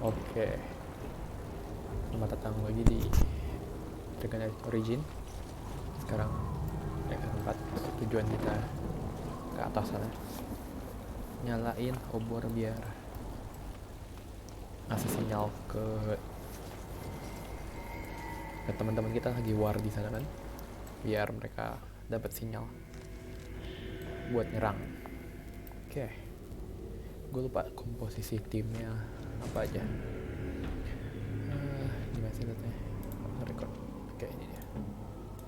Oke, selamat datang lagi di Kerajaan Origin. Sekarang tempat tujuan kita ke atas sana. Nyalain obor biar ngasih sinyal ke teman-teman kita lagi war di sana kan, biar mereka dapat sinyal buat nyerang. Oke, gue lupa komposisi timnya apa aja. Gimana sih datanya? Record. Oke, ini dia.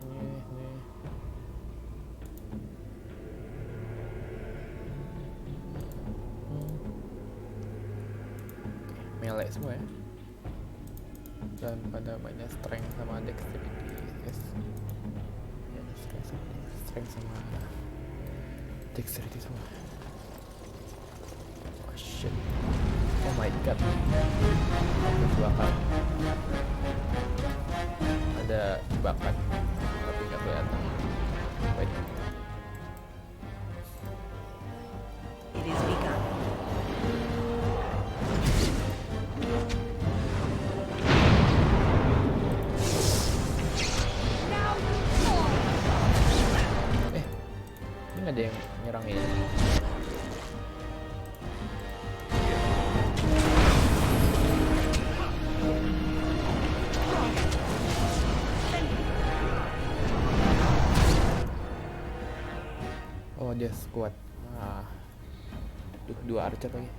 Ini. Melee semua ya. Dan pada banyak strength sama dexterity. Yes. Ya, strength sama dexterity sama. Oh shit. Oh my god. Jebakan. Ada jebakan tapi nggak kelihatan. Wait. It is begun. Ini nggak ada yang nyerang ini. Oh, dia squad. Dua archer lagi.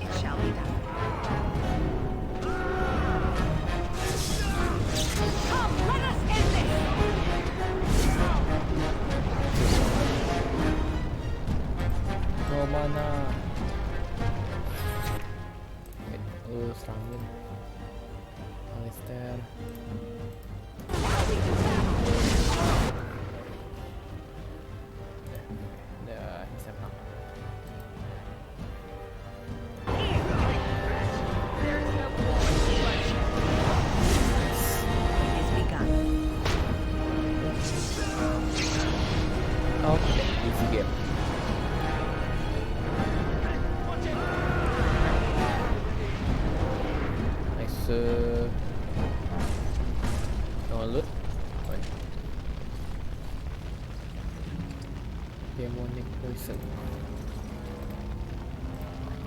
It shall be done. Come, let us end this. Mau mana? Lu serangin Alistair. Udah bisa menang. It is begun. Oke, easy game. Nice. Loot. Demonic poison.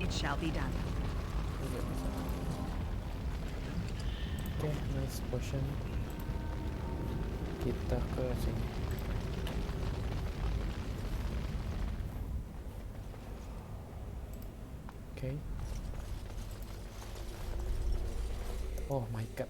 It shall be done. Oke, nice potion. Kita ke sini. Oke. Oh my god.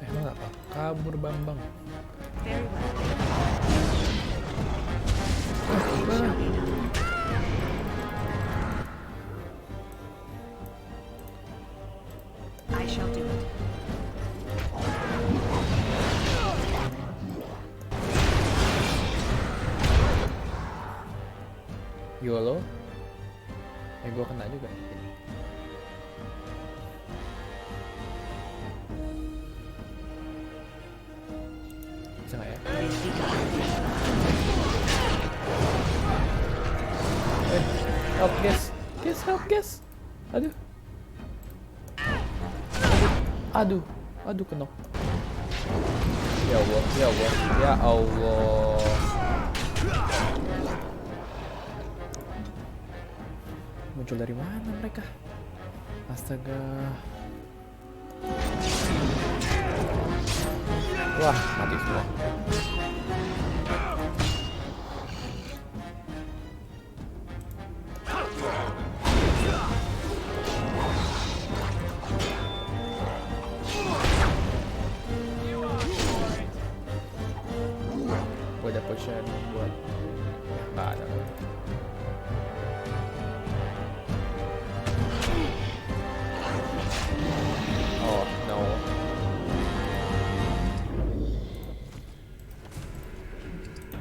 Lo nggak apa? Kabur Bambang. Very well. It shall be done. I shall do it. YOLO. Gue kena juga. Bisa nggak ya? It is begun. Help guys. Help guys. Aduh. Aduh kenok. Ya Allah. Muncul dari mana mereka? Astaga. Wah, mati semua. potion buat nggak ada. Oh no.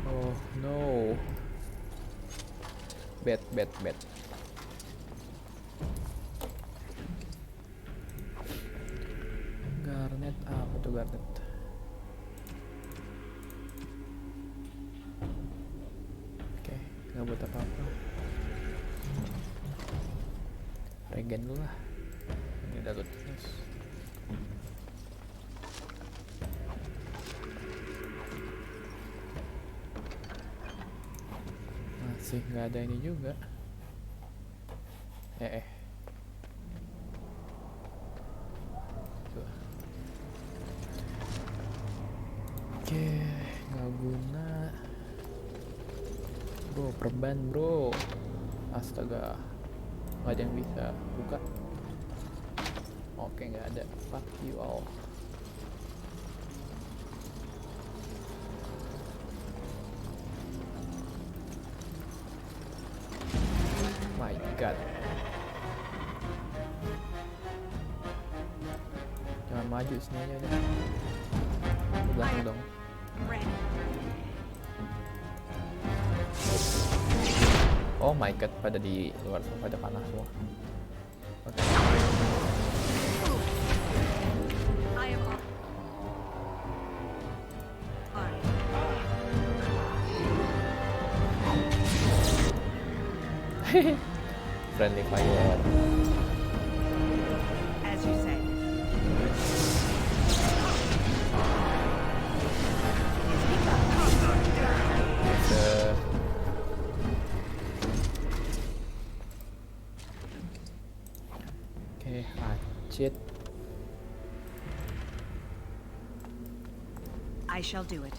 Oh no. Bad. Garnet apa tuh garnet? Oke, nggak buat apa-apa. Regen dulu lah. Ini udah loot terus. Masih nggak ada ini juga. Tuh. Oke, nggak guna. Bro, perban bro. Astaga, nggak ada yang bisa buka. Oke, nggak ada. Fuck you all. My god. Jangan maju sini aja deh. Ke belakang dong. Ready. Oh my god, pada di luar semua, pada panas semua. Oke. I am off. Fine. Friendly fire. As you say. Bisa. Oke, acit. I shall do it.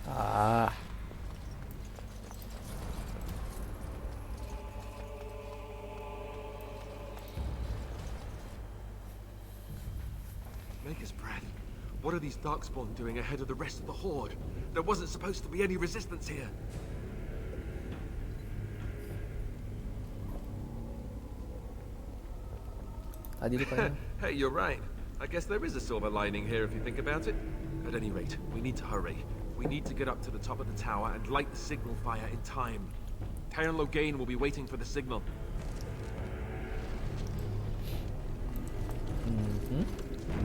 Ah. Maker's breath. What are these darkspawn doing ahead of the rest of the horde? There wasn't supposed to be any resistance here. Tadi di mana? Hey, you're right. I guess there is a silver lining here if you think about it. At any rate, we need to hurry. We need to get up to the top of the tower and light the signal fire in time. Tyron Logain will be waiting for the signal.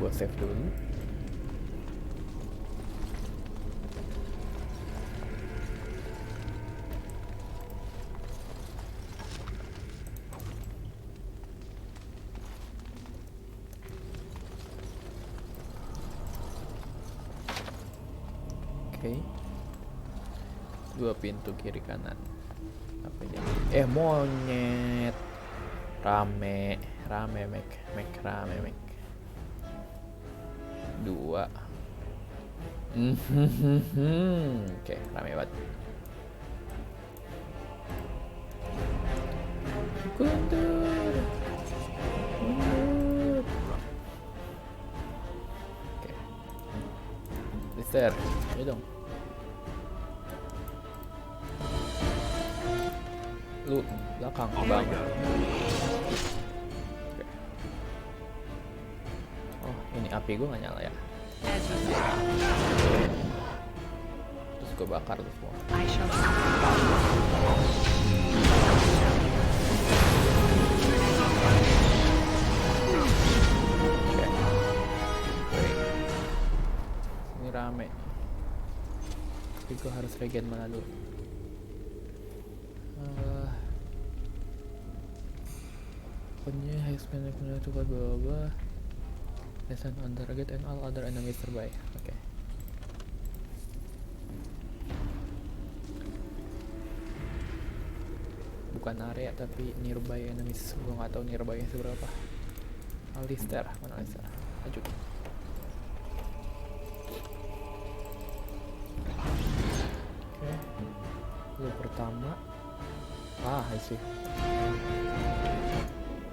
Buat save dulu. Oke. Dua pintu kiri kanan. Apa ini? Monyet. Rame mek rame mek. Dua. Oke, rame banget. Kuntur. Oke. Lister, ayo dong. Lu belakang bang. Oke. Oh, ini api gue gak nyala ya. As you say. Terus gue bakar tuh semua. I shall do Oke. Wait. Ini rame. Tapi gue harus regen mana dulu. Pokoknya high spend to bawah. Lesson on target and all other enemies terbaik. Oke. Bukan area tapi nearby enemies. Gue nggak tahu nearby seberapa. Alistair, mana Alistair? Maju. Oke. Lu pertama. I see.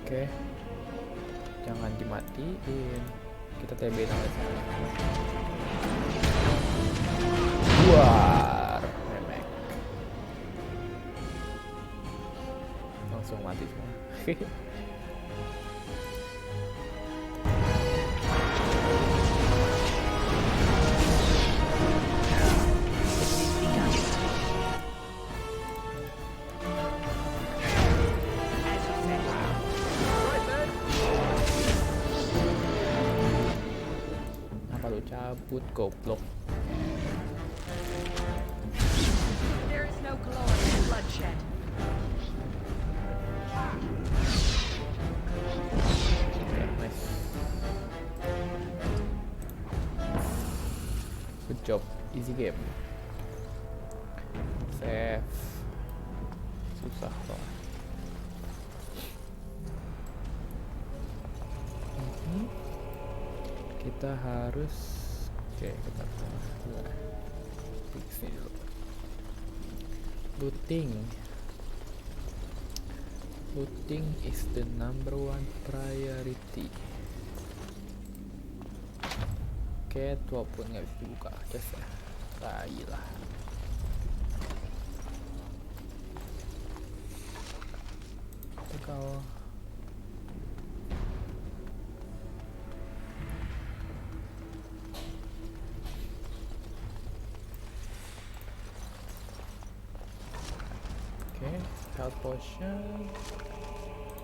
Oke. Jangan dimatiin. Kita TB namanya. War. As you say. Kenapa lu cabut, goblok? There is no glory in bloodshed. Oke, nice. Good job, easy game. Save. Susah loh. Kita harus, oke, kita fix ini dulu. Looting is the number one priority. Oke, tua pun nggak bisa dibuka, just ya. Tai lah. Kalau oke, health potion.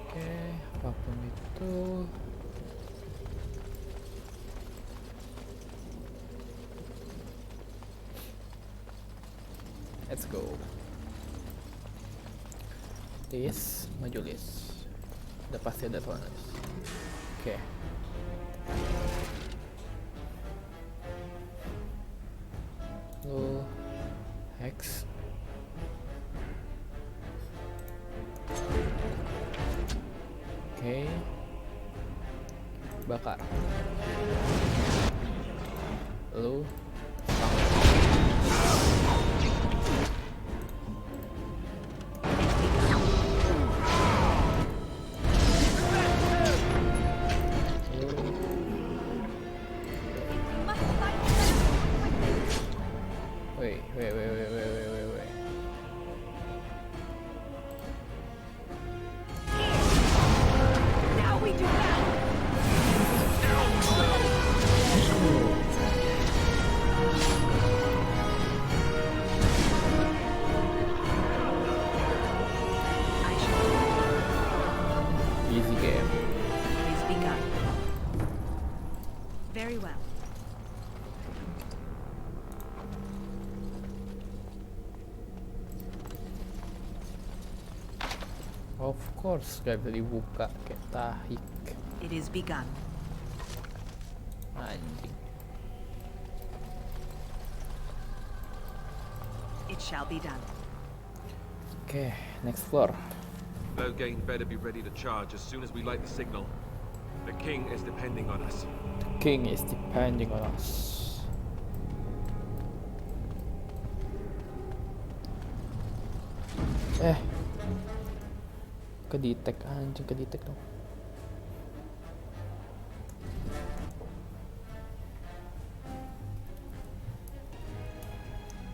Oke, apapun itu. Let's go. Lis, maju Lis. Udah pasti ada tuan Lis. Oke. Lo Hex. Oke. Bakar. Lu wait. Now we do battle. I shall. easy game. Please begun. Very well. Of course, gak bisa dibuka kayak tahik. It is begun. Anjing. It shall be done. Oke, next floor. Loghain better be ready to charge as soon as we light the signal. The king is depending on us. The king is depending on us. Kedetek anjing, kedetek dong.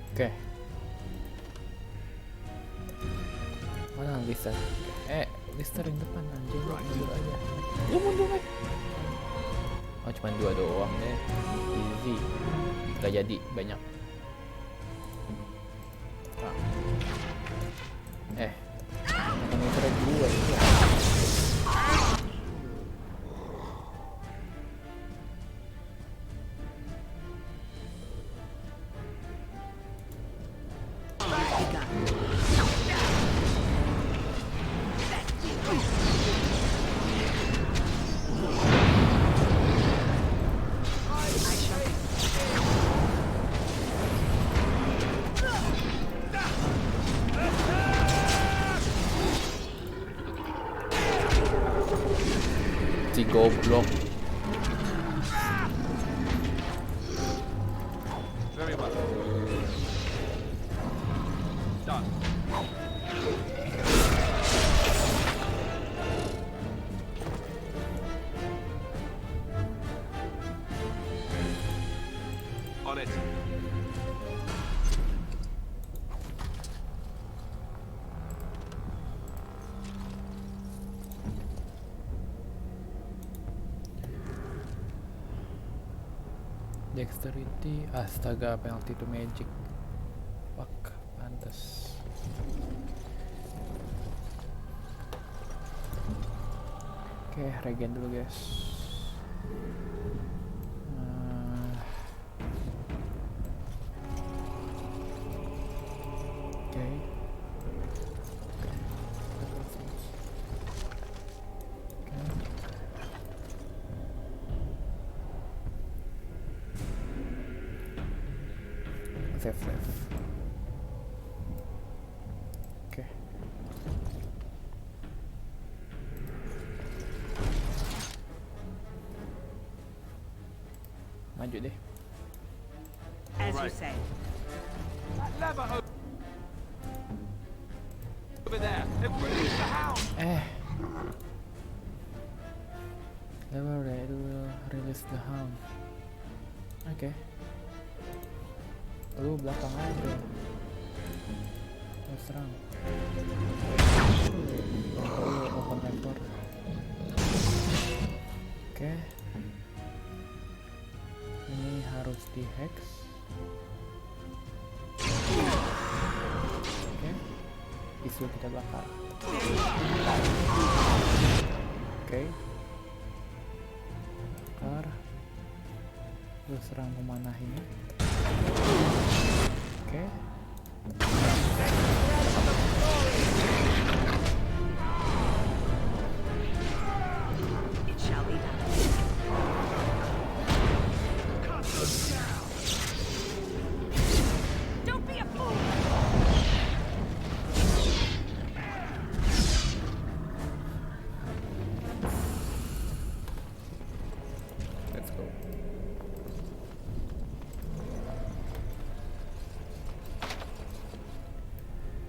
Oke. Mana Lister? Lister yang depan anjing, lu mundur aja. Lu mundur aja. Oh, cuma 2 doang deh. Easy. Gak jadi banyak. Makan Lister 2 ya. Si goblok. Very well. Done. On it. Dexterity, astaga, penalty to magic. Fuck, pantes. Oke, regen dulu guys. Oke. Save. Oke. Maju deh. As you Right. say. That lever over there. It released the hound. Lever it will release the hound. Oke. Lu belakang aja. Terus serang. Open lever. Oke. Ini harus di hex. Oke. Isu kita bakar. Oke. Bakar. Terus serang memanah ini. Oke. It shall be done. Don't be a fool. Let's go.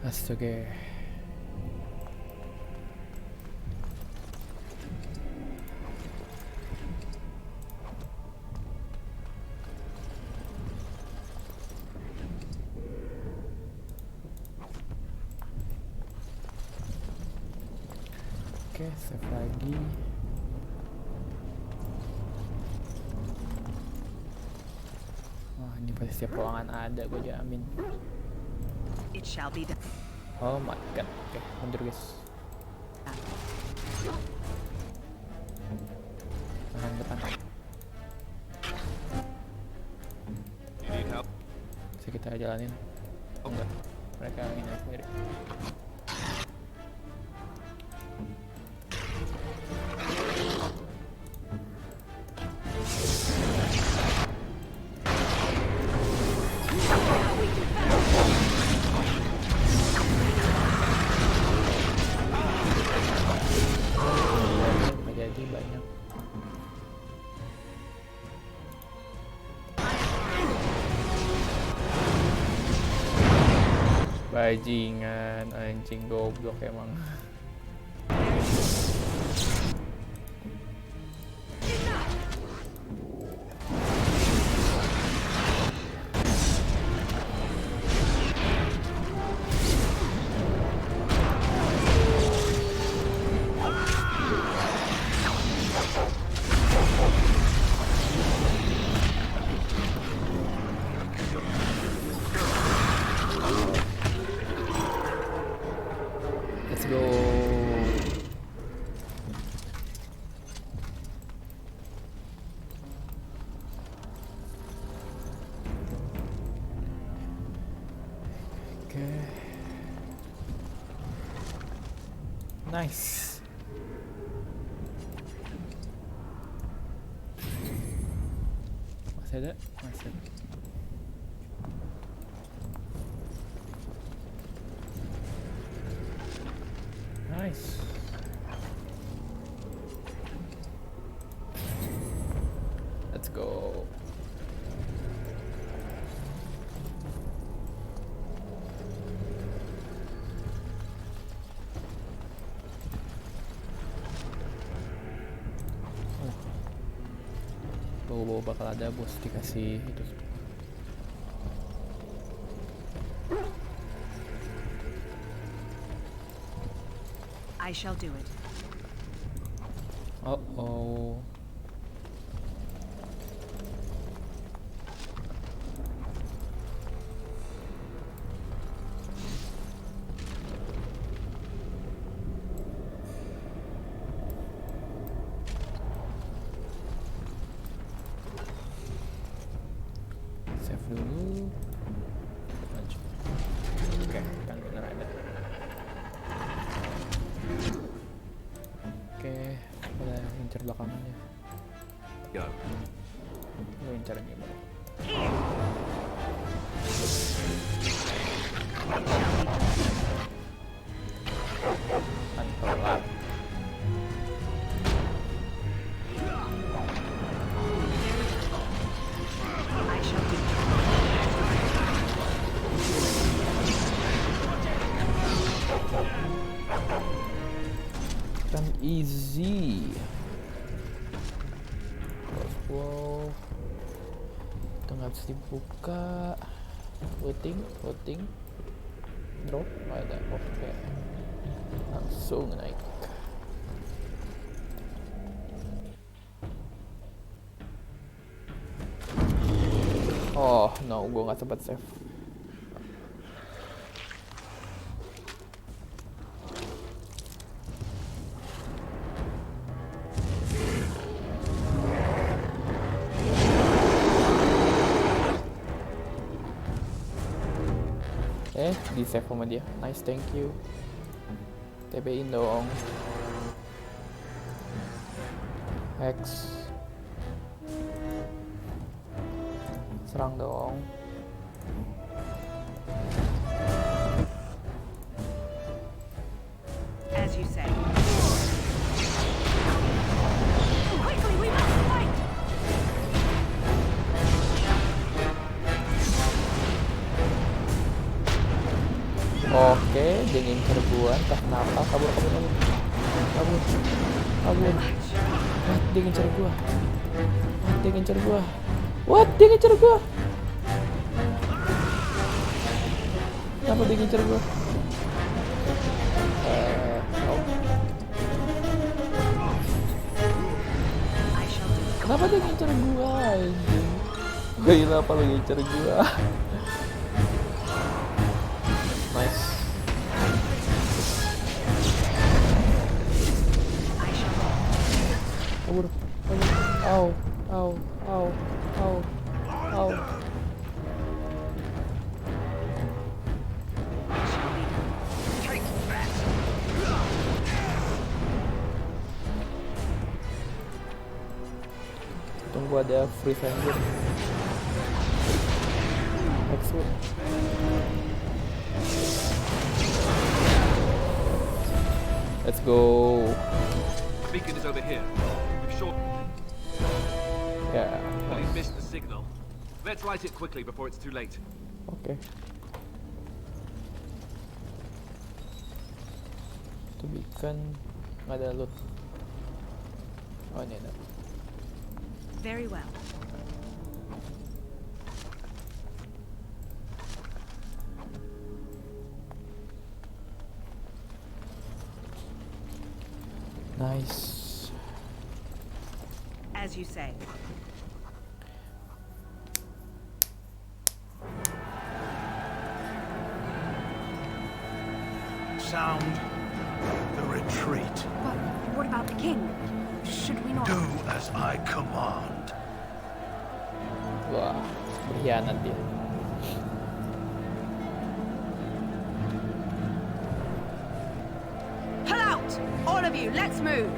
Astaga. Oke, save lagi. Wah, ini pasti setiap ruangan ada, gue jamin. It shall be done. Oh my god. Oke, mundur guys. Tahan depan. You need help? Bisa kita jalanin. Oh enggak, mereka ini sendiri. Jadi banyak. Bajingan, anjing goblok emang. Let's go. Oke. Nice. Masih ada? Masih ada. Nice. Let's go. Bawa-bawa bakal ada bos dikasih itu. I shall do it. Oh. Save dulu. Lanjut. Oke, kan bener ada. Oke, udah incer belakangannya. Go. Lu incer ini bro. Kan kelar. I shall do. Kan easy. Crossbow. Tengah harus dibuka. Looting. Drop ada. Oke. Langsung naik. Oh no, gue nggak sempat save. Di save sama dia. Nice, thank you. TB-in dong. Hex. Serang dong. As you say. Quickly, we must fight! Oke, dia ngincer gua. Entah kenapa. Kabur. What? Dia ngincer gua. Kenapa dia ngincer gua? Oh. I shall do. Kenapa dia ngincer gua? Anjing. Gila, apa lu ngincer gua? Nice. I shall do. Kabur. Au. Take that! Tunggu ada free finger. Excellent. Let's go. Beacon is over here. We've short. Yeah. Well, he's missed the signal. Let's light it quickly before it's too late. Oke. Itu beacon nggak ada loot. Oh ini ada. Very well. Nice. As you say. Sound the retreat. But what about the king? Should we not? Do as I command. Wah, pengkhianat dia. Pull out! All of you, let's move!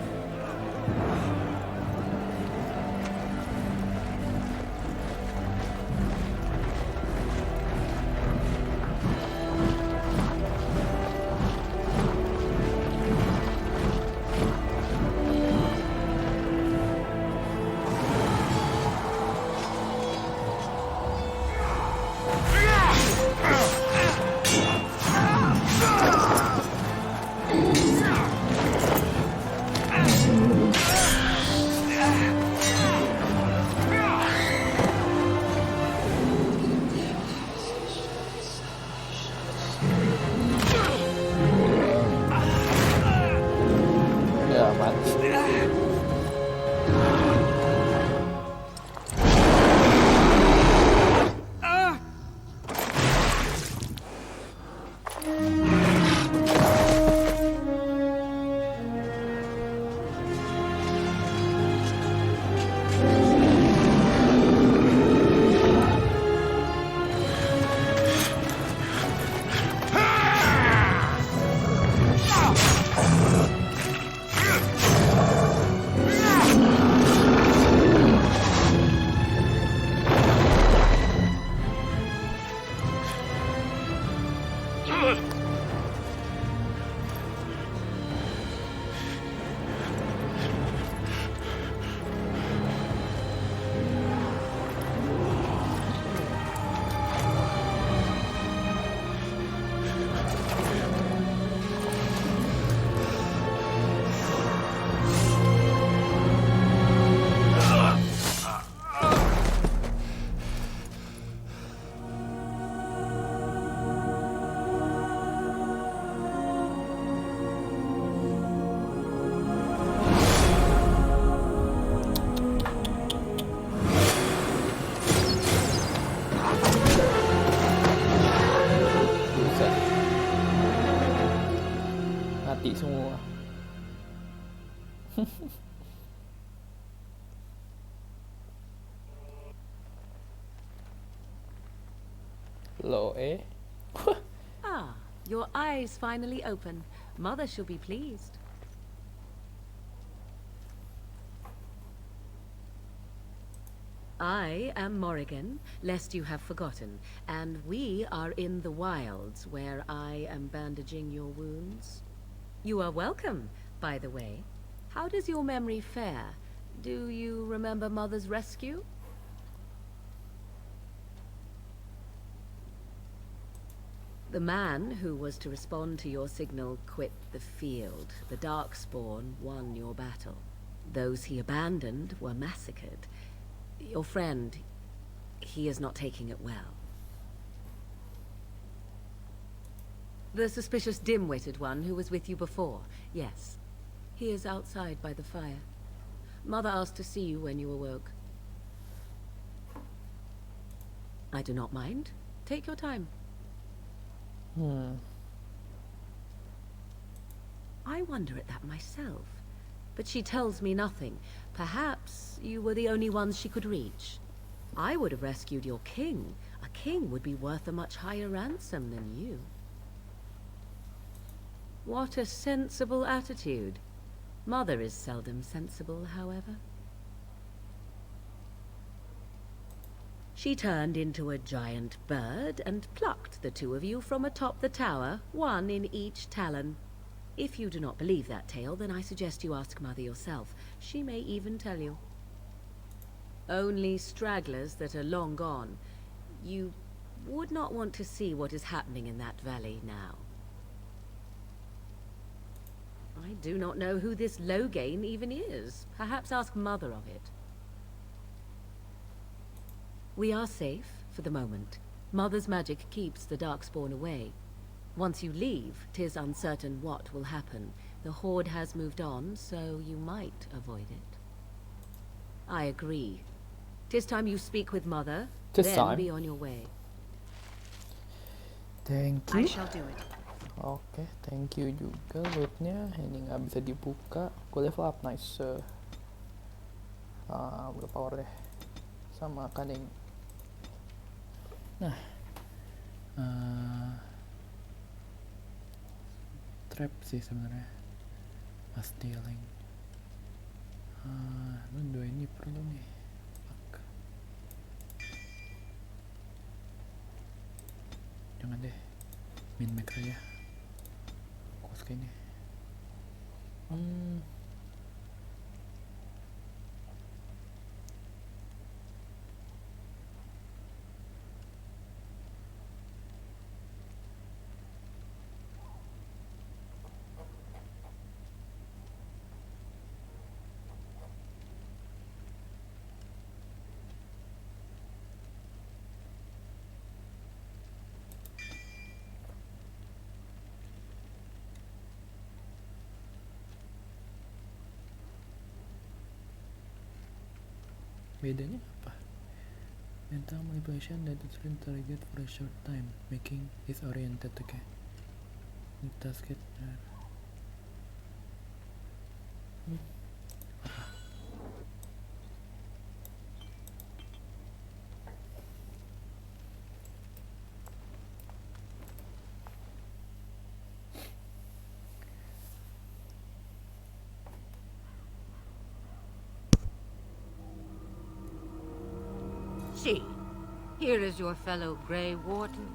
mati semua. Lo Ah, your eyes finally open. Mother shall be pleased. I am Morrigan, lest you have forgotten, and we are in the wilds where I am bandaging your wounds. You are welcome, by the way. How does your memory fare? Do you remember Mother's rescue? The man who was to respond to your signal quit the field. The Darkspawn won your battle. Those he abandoned were massacred. Your friend, he is not taking it well. The suspicious dim-witted one who was with you before, yes. He is outside by the fire. Mother asked to see you when you awoke. I do not mind. Take your time. I wonder at that myself. But she tells me nothing. Perhaps you were the only ones she could reach. I would have rescued your king. A king would be worth a much higher ransom than you. What a sensible attitude. Mother is seldom sensible, however. She turned into a giant bird and plucked the two of you from atop the tower, one in each talon. If you do not believe that tale, then I suggest you ask Mother yourself. She may even tell you. Only stragglers that are long gone. You would not want to see what is happening in that valley now. I do not know who this Loghain even is. Perhaps ask Mother of it. We are safe, for the moment. Mother's magic keeps the Darkspawn away. Once you leave, 'tis uncertain what will happen. The Horde has moved on, so you might avoid it. I agree. 'Tis time you speak with Mother, 'Tis then time. be on your way. Thank I you. shall do it. Oke, thank you juga lootnya. Ini nggak bisa dibuka. Gue level up, nice. Udah power deh. Sama cunning. Nah, trap sih sebenarnya. Stealing. Lu dua ini perlu nih. Fuck. Jangan deh. Min max aja. Kos kayaknya. Bedanya apa? Mental manipulation that is target for a short time, making disoriented. Okay. Task it. See, here is your fellow Grey Warden.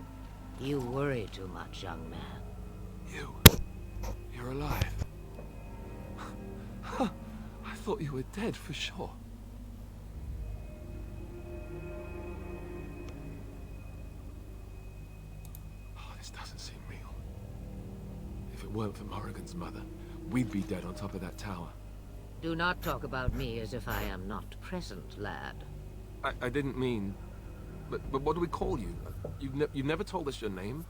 You worry too much, young man. You're alive. I thought you were dead for sure. Oh, this doesn't seem real. If it weren't for Morrigan's mother, we'd be dead on top of that tower. Do not talk about me as if I am not present, lad. I didn't mean... But what do we call you? You've never told us your name?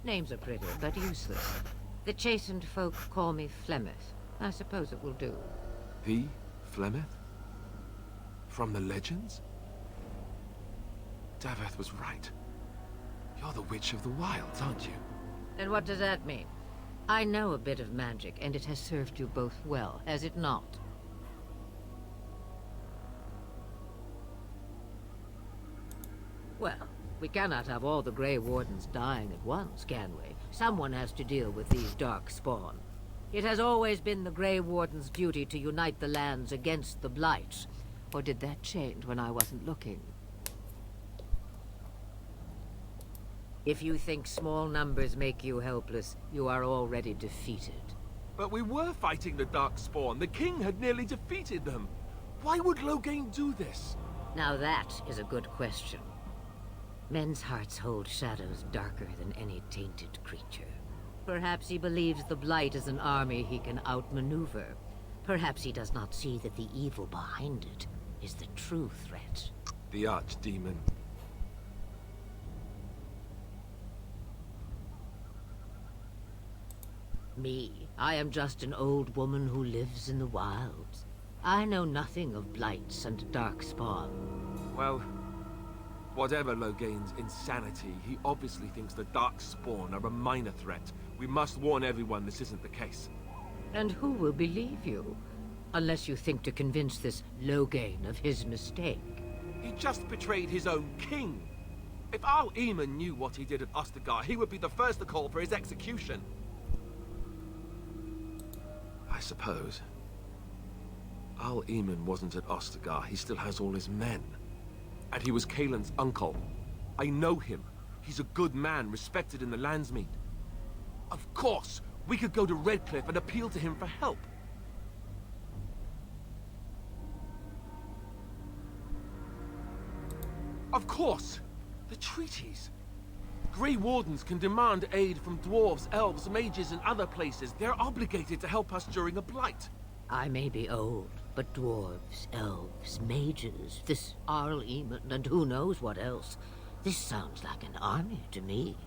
Names are pretty, but useless. The chastened folk call me Flemeth. I suppose it will do. The Flemeth? From the legends? Daveth was right. You're the Witch of the Wilds, aren't you? And what does that mean? I know a bit of magic, and it has served you both well, has it not? Well, we cannot have all the Grey Wardens dying at once, can we? Someone has to deal with these dark spawn. It has always been the Grey Warden's duty to unite the lands against the Blight. Or did that change when I wasn't looking? If you think small numbers make you helpless, you are already defeated. But we were fighting the Darkspawn. The king had nearly defeated them. Why would Loghain do this? Now that is a good question. Men's hearts hold shadows darker than any tainted creature. Perhaps he believes the Blight is an army he can outmaneuver. Perhaps he does not see that the evil behind it is the true threat. The Archdemon. Me, I am just an old woman who lives in the wilds. I know nothing of blights and darkspawn. Well, whatever Loghain's insanity, he obviously thinks the Darkspawn are a minor threat. We must warn everyone this isn't the case. And who will believe you? Unless you think to convince this Loghain of his mistake. He just betrayed his own king. If Al Eamon knew what he did at Ostagar, he would be the first to call for his execution. I suppose. Al Eamon wasn't at Ostagar. He still has all his men. And he was Kaelin's uncle. I know him. He's a good man, respected in the Landsmeet. Of course, we could go to Redcliffe and appeal to him for help. Of course! The treaties. Grey Wardens can demand aid from dwarves, elves, mages, and other places. They're obligated to help us during a blight. I may be old, but dwarves, elves, mages, this Arl Eamon, and who knows what else. This sounds like an army to me.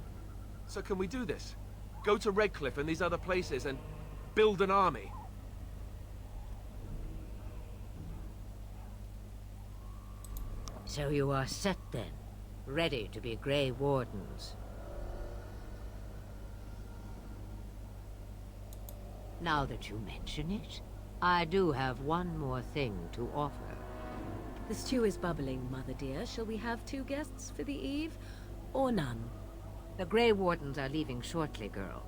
So can we do this? Go to Redcliffe and these other places and build an army? So you are set then, ready to be Grey Wardens. Now that you mention it, I do have one more thing to offer. The stew is bubbling, Mother dear. Shall we have 2 guests for the eve, or none? The Grey Wardens are leaving shortly, girl.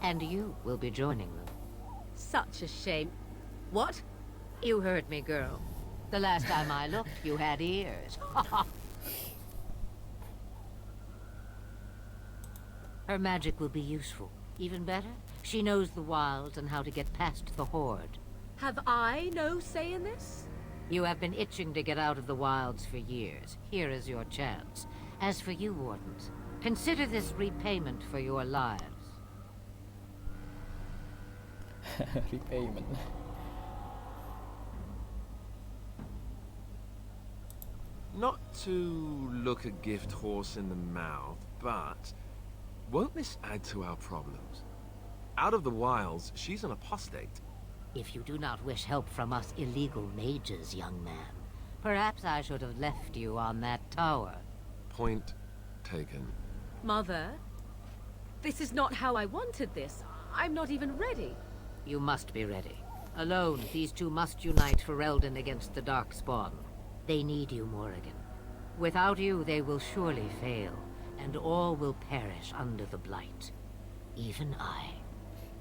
And you will be joining them. Such a shame. What? You heard me, girl. The last time I looked, you had ears. Her magic will be useful. Even better, she knows the wilds and how to get past the Horde. Have I no say in this? You have been itching to get out of the wilds for years. Here is your chance. As for you, Wardens, consider this repayment for your lives. Repayment. Not to look a gift horse in the mouth, but won't this add to our problems? Out of the wilds, she's an apostate. If you do not wish help from us illegal mages, young man, perhaps I should have left you on that tower. Point taken. Mother, this is not how I wanted this. I'm not even ready. You must be ready. Alone, these two must unite for Eldon against the Darkspawn. They need you, Morrigan. Without you, they will surely fail, and all will perish under the Blight. Even I.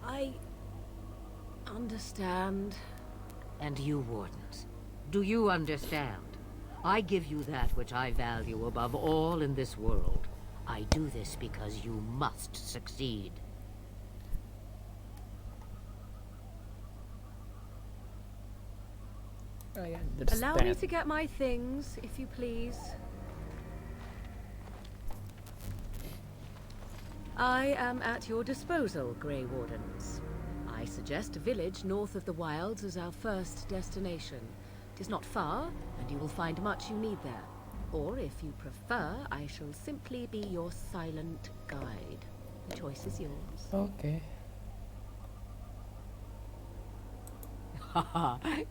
I understand. And you, Wardens. Do you understand? I give you that which I value above all in this world. I do this because you must succeed. I Allow me understand. to get my things, if you please. I am at your disposal, Grey Wardens. I suggest a village north of the wilds as our first destination. It is not far, and you will find much you need there. Or, if you prefer, I shall simply be your silent guide. The choice is yours. Okay.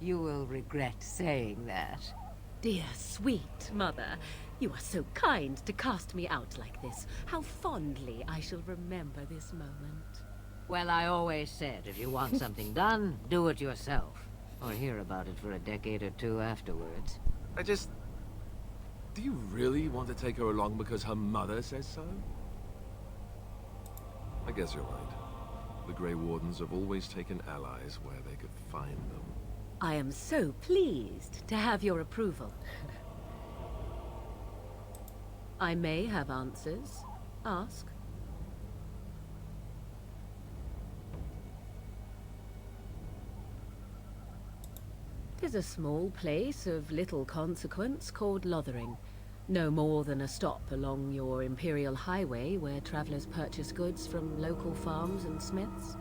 You will regret saying that. Dear, sweet mother, you are so kind to cast me out like this. How fondly I shall remember this moment. Well, I always said, if you want something done, do it yourself. Or hear about it for a decade or two afterwards. Do you really want to take her along because her mother says so? I guess you're right. The Grey Wardens have always taken allies where they could find them. I am so pleased to have your approval. I may have answers. Ask. Tis a small place of little consequence called Lothering. No more than a stop along your Imperial Highway where travelers purchase goods from local farms and smiths.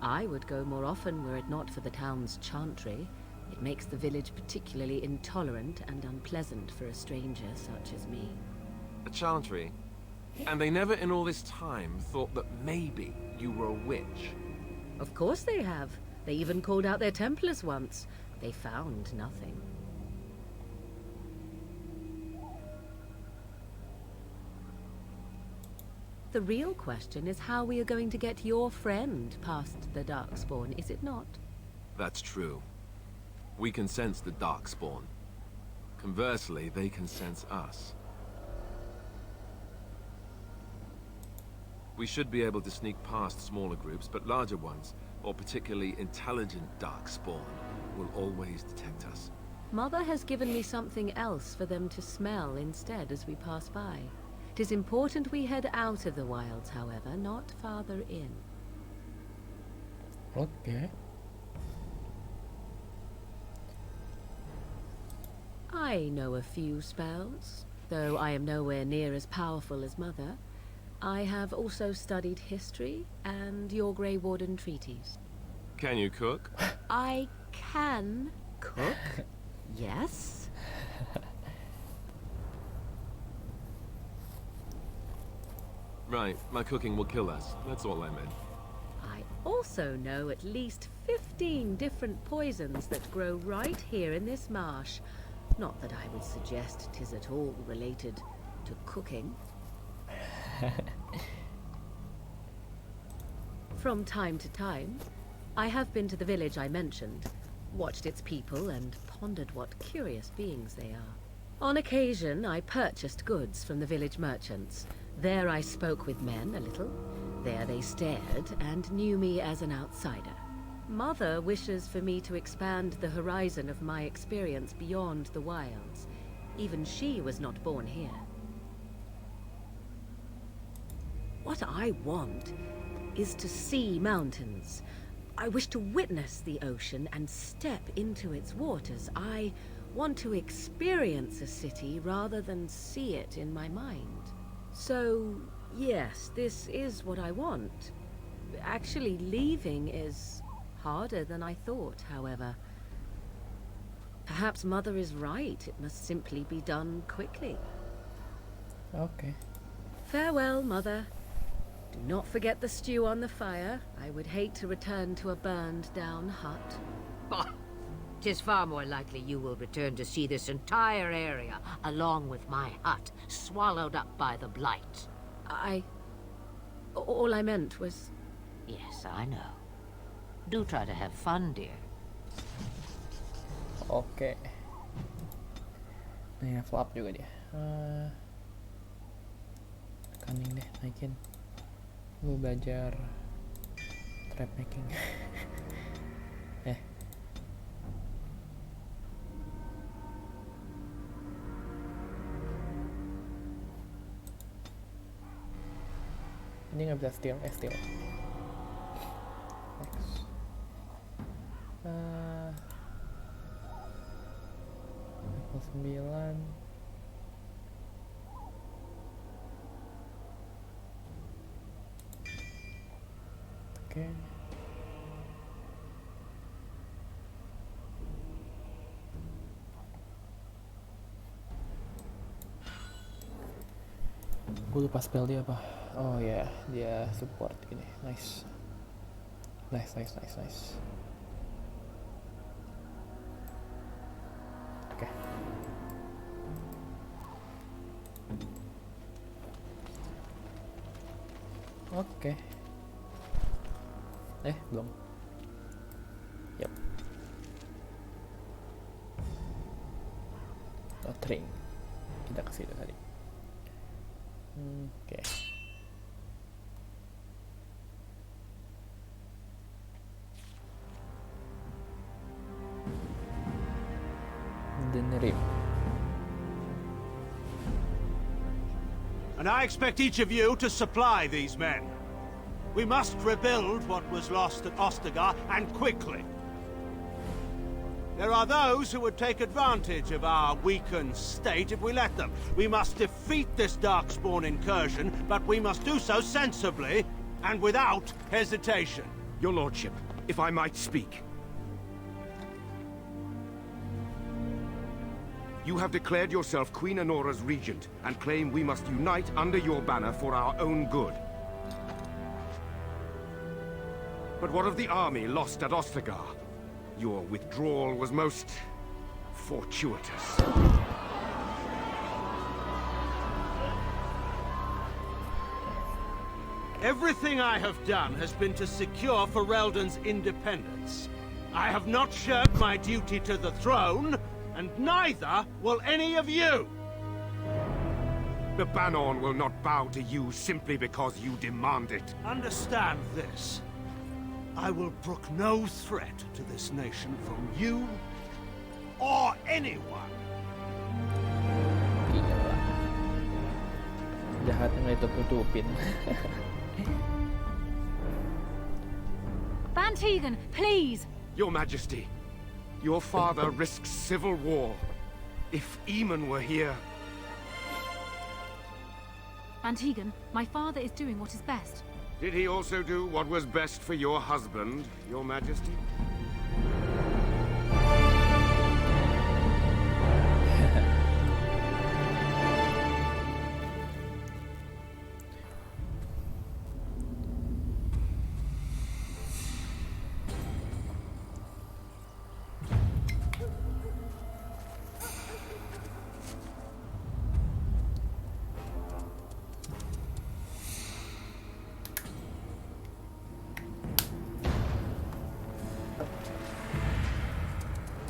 I would go more often were it not for the town's chantry. It makes the village particularly intolerant and unpleasant for a stranger such as me. A chantry? And they never in all this time thought that maybe you were a witch? Of course they have. They even called out their Templars once. They found nothing. The real question is how we are going to get your friend past the Darkspawn, is it not? That's true. We can sense the Darkspawn. Conversely, they can sense us. We should be able to sneak past smaller groups, but larger ones, or particularly intelligent Darkspawn, will always detect us. Mother has given me something else for them to smell instead as we pass by. It is important we head out of the wilds, however, not farther in. Oke. I know a few spells, though I am nowhere near as powerful as Mother. I have also studied history and your Grey Warden treaties. Can you cook? I can cook, yes. Right, my cooking will kill us. That's all I meant. I also know at least 15 different poisons that grow right here in this marsh. Not that I would suggest 'tis at all related to cooking. From time to time, I have been to the village I mentioned, watched its people, and pondered what curious beings they are. On occasion, I purchased goods from the village merchants. There I spoke with men a little. There they stared and knew me as an outsider. Mother wishes for me to expand the horizon of my experience beyond the wilds. Even she was not born here. What I want is to see mountains. I wish to witness the ocean and step into its waters. I want to experience a city rather than see it in my mind. So, yes, this is what I want. Actually, leaving is harder than I thought, however. Perhaps Mother is right. It must simply be done quickly. Oke. Farewell, Mother. Do not forget the stew on the fire. I would hate to return to a burned-down hut. Bah! 'Tis far more likely you will return to see this entire area, along with my hut, swallowed up by the blight. All I meant was... Yes, I know. Do try to have fun, dear. Oke. Nih level up juga dia. Cunning deh, naikin. Lu belajar trap making. Ini nggak bisa steal, steal. Next. Level 9. Oke. Gue lupa spell dia apa. Oh ya, dia support gini. Nice. Nice. Oke. Oke. Belum. Yap. Train. Kita ke situ tadi. Oke. Denrim. And I expect each of you to supply these men. We must rebuild what was lost at Ostagar, and quickly. There are those who would take advantage of our weakened state if we let them. We must defeat this Darkspawn incursion, but we must do so sensibly and without hesitation. Your Lordship, if I might speak. You have declared yourself Queen Honora's regent, and claim we must unite under your banner for our own good. But what of the army lost at Ostagar? Your withdrawal was most fortuitous. Everything I have done has been to secure Ferelden's independence. I have not shirked my duty to the throne, and neither will any of you! The Banon will not bow to you simply because you demand it. Understand this. I will brook no threat to this nation from you or anyone. Gila. Jahatnya nggak ditutup-tutupin. Van Tegan, please! Your Majesty, your father risks civil war. If Eamon were here... Van Tegan, my father is doing what is best. Did he also do what was best for your husband, Your Majesty?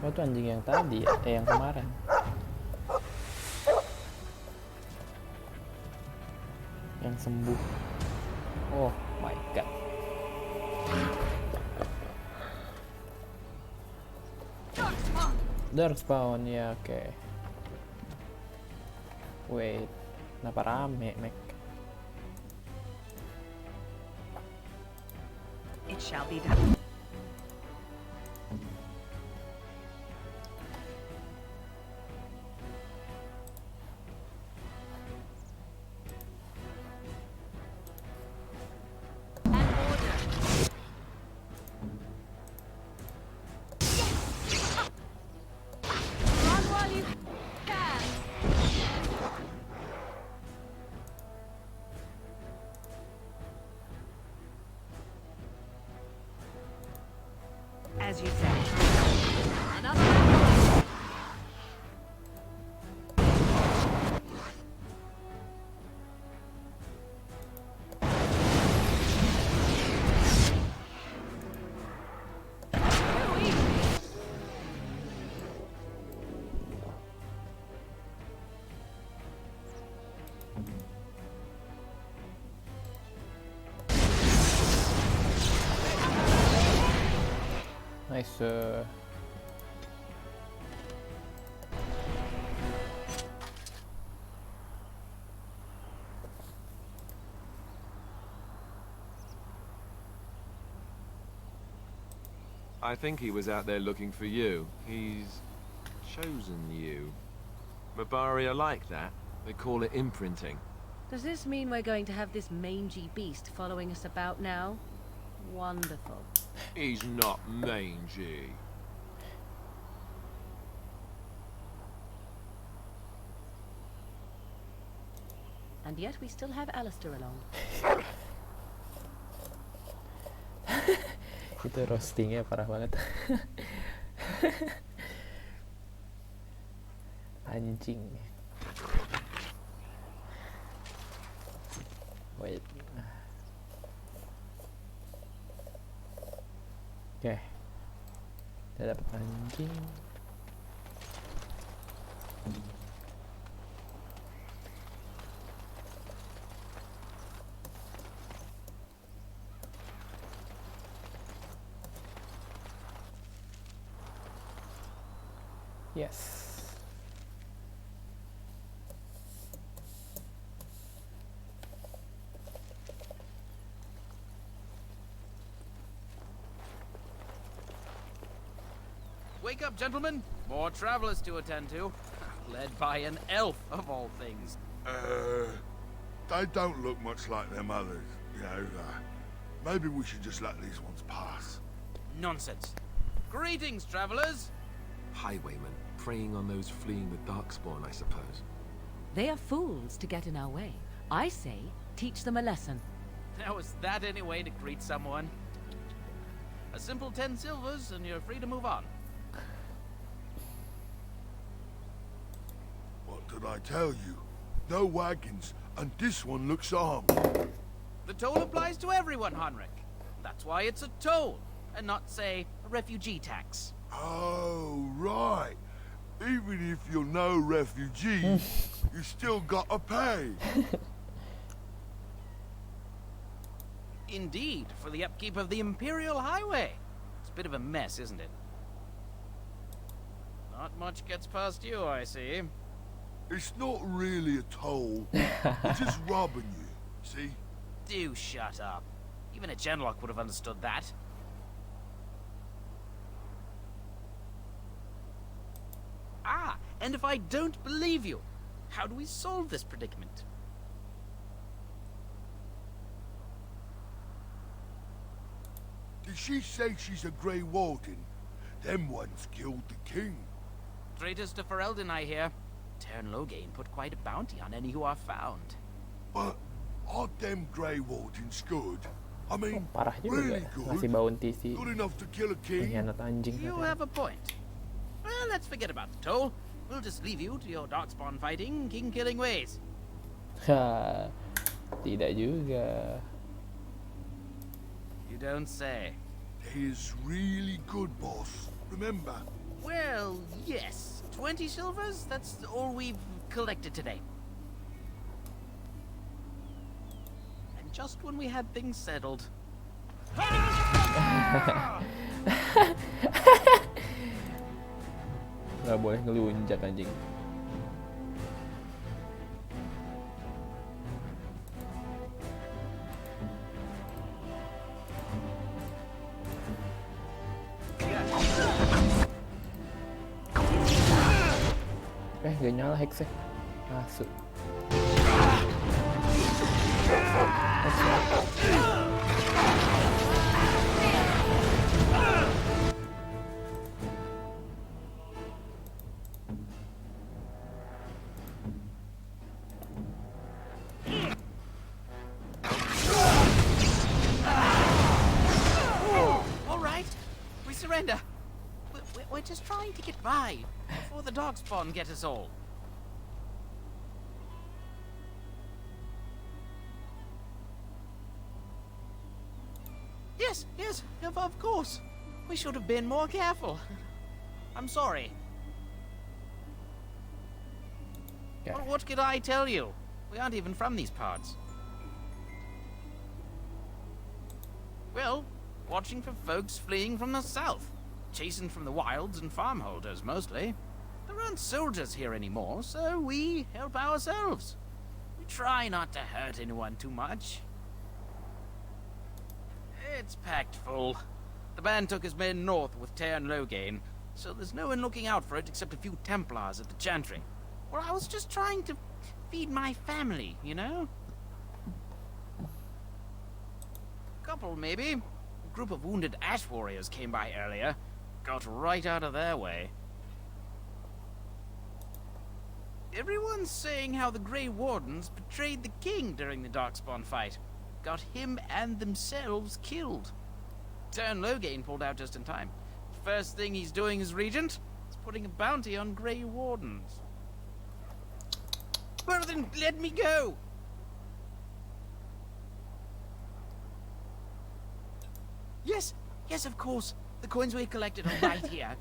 Oh, itu anjing yang tadi ya? Yang kemarin. Yang sembuh. Oh my god. Darkspawn, ya oke. Wait, kenapa rame, Mac? It shall be done. Run while you can! As you say. Another round. Nice. I think he was out there looking for you. He's chosen you. Mabari are like that. They call it imprinting. Does this mean we're going to have this mangy beast following us about now? Wonderful. He's not mangy. And yet we still have Alistair along. Itu roastingnya parah banget. Anjing. Wait. Oke. Kita dapat anjing. Yes. Wake up, gentlemen. More travelers to attend to. Led by an elf, of all things. They don't look much like them others, you know. Maybe we should just let these ones pass. Nonsense. Greetings, travelers. Highwaymen, preying on those fleeing the Darkspawn, I suppose. They are fools to get in our way. I say, teach them a lesson. Now, is that any way to greet someone? A simple 10 silvers, and you're free to move on. What did I tell you? No wagons, and this one looks armed. The toll applies to everyone, Heinrich. That's why it's a toll, and not, say, a refugee tax. Oh, right. Even if you're no refugee, you still gotta pay. Indeed, for the upkeep of the Imperial Highway. It's a bit of a mess, isn't it? Not much gets past you, I see. It's not really a toll. It's just robbing you, see? Do shut up. Even a Genlock would have understood that. Ah, and if I don't believe you, how do we solve this predicament? Did she say she's a Grey Warden? Them ones killed the king. Traitors to Ferelden, I hear. Tern Loghain put quite a bounty on any who are found. But are them Grey Wardens good? I mean, Parah juga really ngasih good? bounty si Good enough to kill a king? pengkhianat anjing. You katanya. have a point. Well, let's forget about the toll. We'll just leave you to your darkspawn fighting, king-killing ways. Ha, tidak juga. You don't say. He's really good, boss. Remember? Well, yes. 20 silvers? That's all we've collected today. And just when we had things settled. Nggak boleh ngelunjak anjing. Gak nyala hex-nya. Masuk. All right, we surrender. We're just trying to get by before the darkspawn get us all. Yes, of course. We should have been more careful. I'm sorry. Okay. Well, what could I tell you? We aren't even from these parts. Well, watching for folks fleeing from the south. Chasing from the wilds and farmholders, mostly. There aren't soldiers here anymore, so we help ourselves. We try not to hurt anyone too much. It's packed full. The band took his men north with Tern Loghain, so there's no one looking out for it except a few Templars at the Chantry. Well, I was just trying to feed my family, you know? Couple, maybe. A group of wounded ash warriors came by earlier. Got right out of their way. Everyone's saying how the Grey Wardens betrayed the king during the Darkspawn fight. Got him and themselves killed. Tern Loghain pulled out just in time. First thing he's doing as regent is putting a bounty on Grey Wardens. Well then, let me go! Yes, of course. The coins we collected are right here.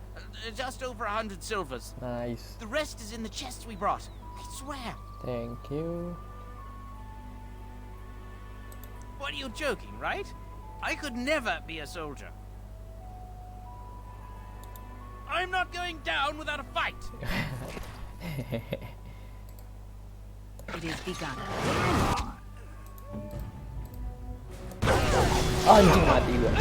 Just over 100 silvers. Nice. The rest is in the chests we brought. I swear. Thank you. What are you joking, right? I could never be a soldier. I'm not going down without a fight. It is begun. Anjing, mati gua.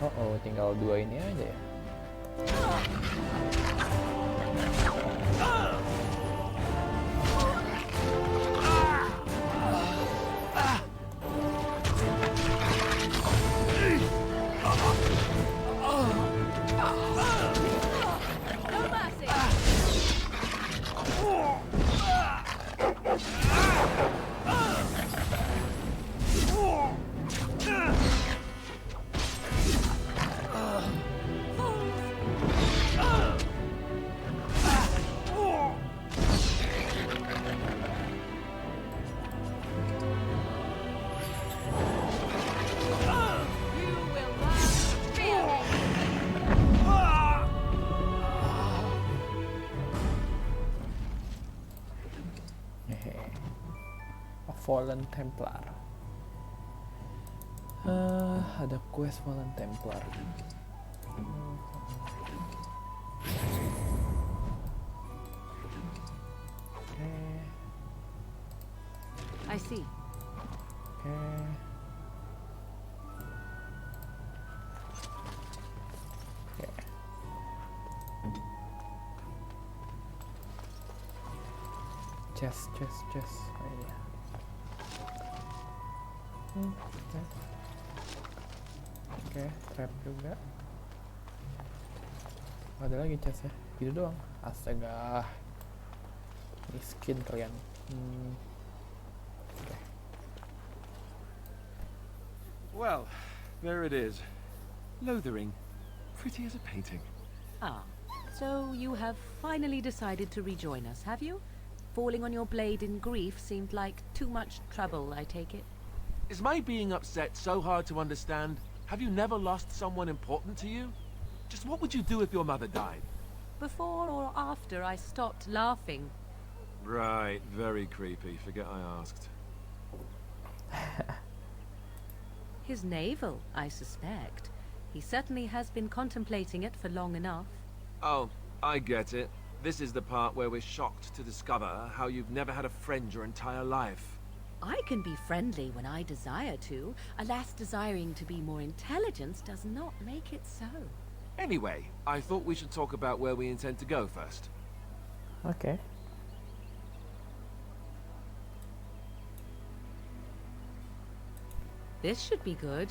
Oh, tinggal 2 ini aja ya. Fallen Templar. Ada quest Fallen Templar. I see. Chest. Oh, iya. Oke, trap juga. Ada lagi chest ya, gitu doang. Astaga, miskin kalian. Okay. Well, there it is. Lothering. Pretty as a painting. Ah, so you have finally decided to rejoin us, have you? Falling on your blade in grief seemed like too much trouble, I take it. Is my being upset so hard to understand? Have you never lost someone important to you? Just what would you do if your mother died? Before or after I stopped laughing? Right, very creepy. Forget I asked. His navel, I suspect. He certainly has been contemplating it for long enough. Oh, I get it. This is the part where we're shocked to discover how you've never had a friend your entire life. I can be friendly when I desire to. Alas, desiring to be more intelligent does not make it so. Anyway, I thought we should talk about where we intend to go first. Okay. This should be good.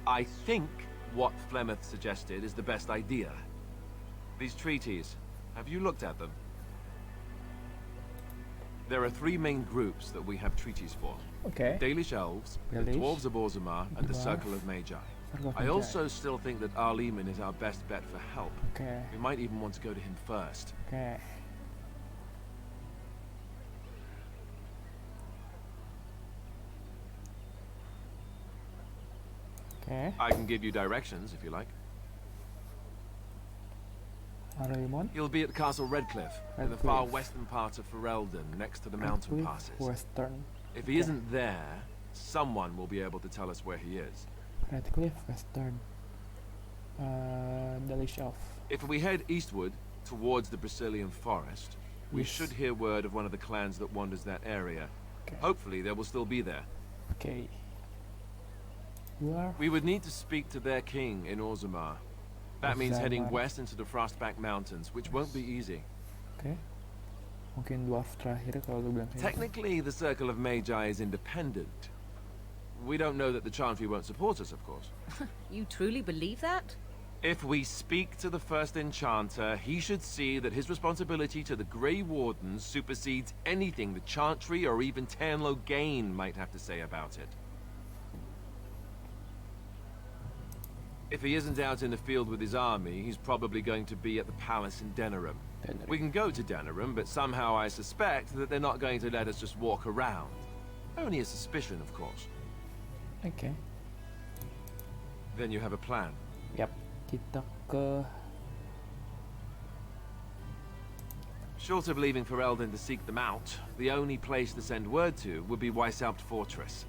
I think what Flemeth suggested is the best idea. These treaties, have you looked at them? There are 3 main groups that we have treaties for. Okay. Dalish Elves, the Dalish, Dwarves of Orzammar, and the Dwarf, Circle of Magi. Circle of I Magi. also still think that Arleman is our best bet for help. Okay. We might even want to go to him first. Okay. Okay. I can give you directions if you like. Arleman. He'll be at Castle Redcliffe, in the far western part of Ferelden, next to the mountain passes. Western. If he isn't there, someone will be able to tell us where he is. Redcliffe, Western. Dalish Elf. If we head eastward, towards the Brazilian forest, we Yes. should hear word of one of the clans that wanders that area. Okay. Hopefully they will still be there. Okay. You are? We would need to speak to their king in Orzammar. That means heading Orzammar. west into the Frostback Mountains, which won't be easy. Okay. Mungkin dwarf terakhir kalau lu bilang kayak gitu. Technically, the Circle of Magi is independent. We don't know that the Chantry won't support us, of course. You truly believe that? If we speak to the first enchanter, he should see that his responsibility to the Grey Wardens supersedes anything the Chantry or even Tairn Loghain might have to say about it. If he isn't out in the field with his army, he's probably going to be at the palace in Denerim. We can go to Denerim, but somehow I suspect that they're not going to let us just walk around. Only a suspicion, of course. Oke. Then you have a plan. Yap. Kita ke... Short of leaving Ferelden to seek them out, the only place to send word to would be Weishaupt Fortress.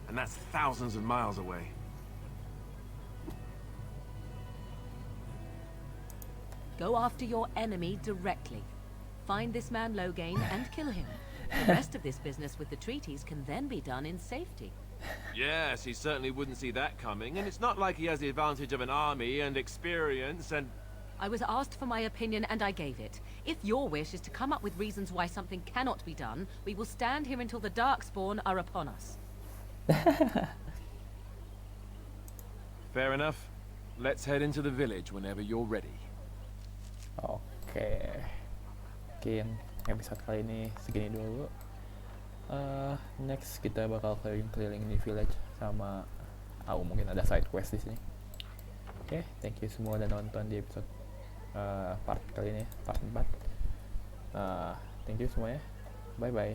And that's thousands of miles away. Go after your enemy directly. Find this man Loghain and kill him. The rest of this business with the treaties can then be done in safety. Yes, he certainly wouldn't see that coming, and it's not like he has the advantage of an army and experience and... I was asked for my opinion and I gave it. If your wish is to come up with reasons why something cannot be done, we will stand here until the Darkspawn are upon us. Fair enough. Let's head into the village whenever you're ready. Oke. Mungkin episode kali ini segini dulu. Next kita bakal keliling-keliling di village sama mungkin ada side quest di sini. Oke, thank you semua udah nonton di episode part kali ini, part 4. Thank you semuanya. Bye bye.